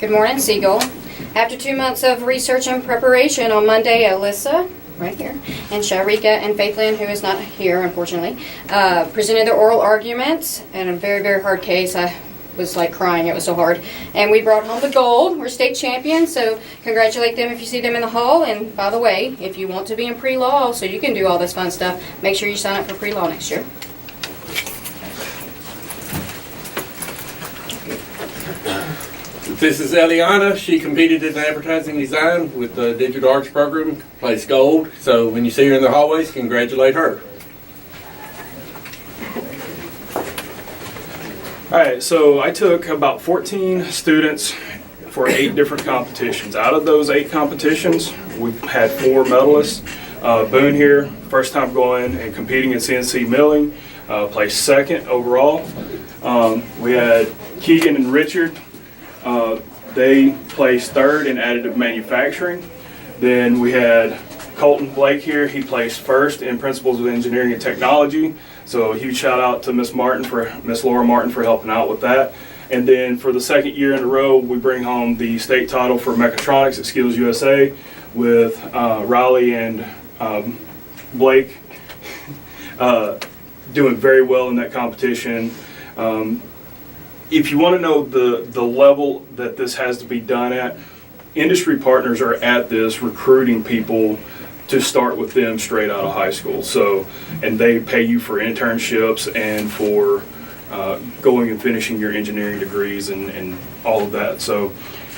Good morning, Siegel. After 2 months of research and preparation, on Monday, Alyssa, right here, and Sharika and Faithlyn, who is not here, unfortunately, presented their oral arguments in a very, very hard case. I was like crying, it was so hard. And we brought home the gold. We're state champions, so congratulate them if you see them in the hall. And by the way, if you want to be in pre-law so you can do all this fun stuff, make sure you sign up for pre-law next year. This is Eliana. She competed in advertising design with the Digital Arts program, placed gold. So when you see her in the hallways, congratulate her. Alright, so I took about 14 students for 8 different competitions. Out of those 8 competitions, we had 4 medalists. Boone here, first time going and competing in CNC milling, placed 2nd overall. We had Keegan and Richard. They placed 3rd in additive manufacturing. Then we had Colton Blake here. He placed 1st in principles of engineering and technology. So a huge shout out to Miss Laura Martin for helping out with that. And then for the 2nd year in a row, we bring home the state title for mechatronics at Skills USA with Riley and Blake doing very well in that competition. If you want to know the level that this has to be done at, industry partners are at this recruiting people to start with them straight out of high school. So, and they pay you for internships and for going and finishing your engineering degrees and all of that. So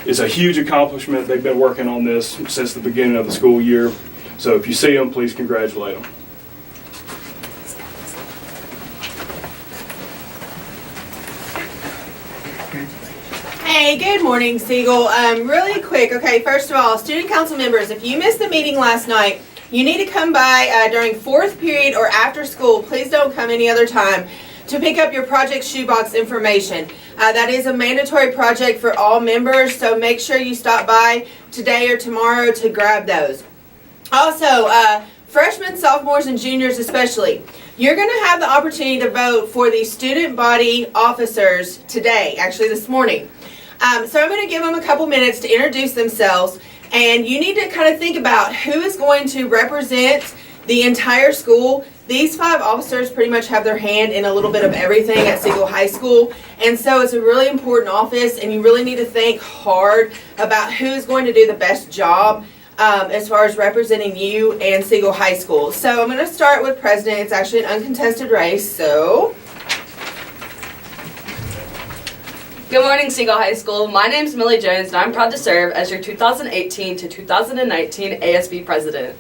it's a huge accomplishment. They've been working on this since the beginning of the school year. So if you see them, please congratulate them. Hey, good morning, Siegel. Really quick, okay, first of all, student council members, if you missed the meeting last night, you need to come by during 4th period or after school. Please don't come any other time to pick up your project shoebox information. That is a mandatory project for all members, so make sure you stop by today or tomorrow to grab those. Also, freshmen, sophomores, and juniors especially, you're going to have the opportunity to vote for the student body officers today, actually this morning. So I'm going to give them a couple minutes to introduce themselves, and you need to kind of think about who is going to represent the entire school. These 5 officers pretty much have their hand in a little bit of everything at Siegel High School, and so it's a really important office, and you really need to think hard about who's going to do the best job as far as representing you and Siegel High School. So I'm going to start with president. It's actually an uncontested race, so... Good morning, Siegel High School. My name is Millie Jones, and I'm proud to serve as your 2018 to 2019 ASB president.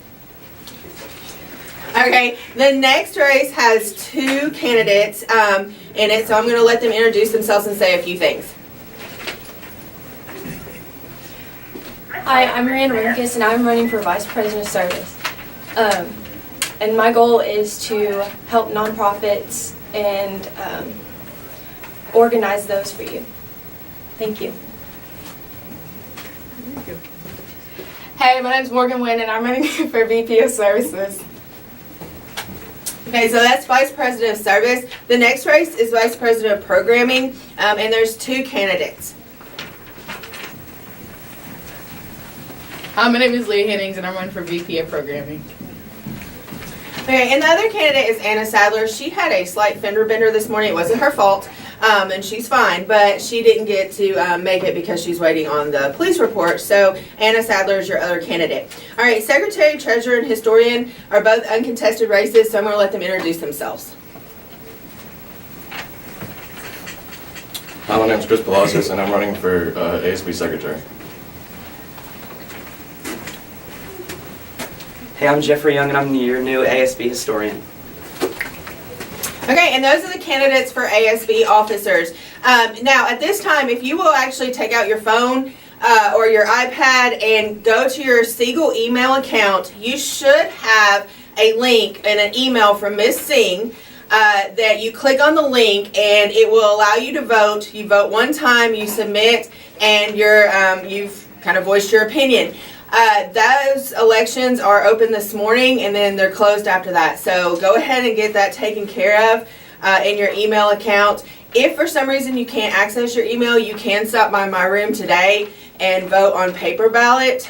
Okay, the next race has 2 candidates in it, so I'm going to let them introduce themselves and say a few things. Hi, I'm Miranda Rimkus, and I'm running for Vice President of Service. And my goal is to help nonprofits and organize those for you. Thank you. Hey, my name's Morgan Wynn, and I'm running for VP of Services. Okay, so that's Vice President of Service. The next race is Vice President of Programming, and there's 2 candidates. Hi, my name is Leah Hennings, and I'm running for VP of Programming. Okay, and the other candidate is Anna Sadler. She had a slight fender bender this morning. It wasn't her fault, and she's fine, but she didn't get to make it because she's waiting on the police report. So Anna Sadler is your other candidate. All right, Secretary, Treasurer, and Historian are both uncontested races, so I'm going to let them introduce themselves. Hi, my name is Chris Palacios, and I'm running for ASB Secretary. Hey, I'm Jeffrey Young, and I'm your new ASB Historian. Okay, and those are the candidates for ASB officers. Now, at this time, if you will actually take out your phone or your iPad and go to your Siegel email account, you should have a link and an email from Ms. Singh that you click on the link, and it will allow you to vote. You vote one time, you submit, and you've kind of voiced your opinion. Those elections are open this morning, and then they're closed after that. So go ahead and get that taken care of in your email account. If for some reason you can't access your email, you can stop by my room today and vote on paper ballot.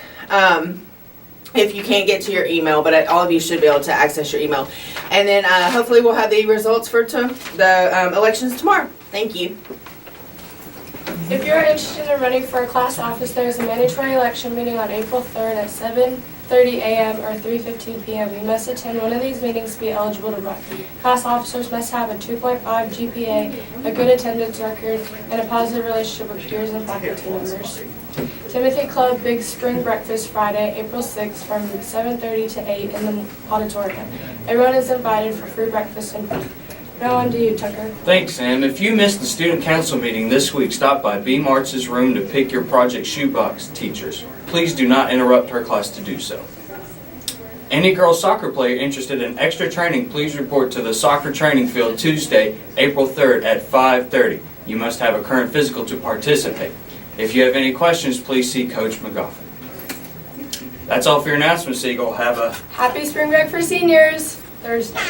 If you can't get to your email, but all of you should be able to access your email. And then hopefully we'll have the results for the elections tomorrow. Thank you. If you're interested in running for a class office, there's a mandatory election meeting on April 3rd at 7:30 a.m. or 3:15 p.m. You must attend one of these meetings to be eligible to run. Class officers must have a 2.5 GPA, a good attendance record, and a positive relationship with peers and faculty members. Timothy Club Big Spring Breakfast Friday, April 6th from 7:30 to 8 in the auditorium. Everyone is invited for free breakfast and food. Now on to you, Tucker. Thanks, Sam. If you missed the student council meeting this week, stop by B. Martz's room to pick your project shoebox, teachers. Please do not interrupt her class to do so. Any girls soccer player interested in extra training, please report to the soccer training field Tuesday, April 3rd at 5:30. You must have a current physical to participate. If you have any questions, please see Coach McGoffin. That's all for your announcements, Siegel. Have a Happy spring break for seniors, Thursday.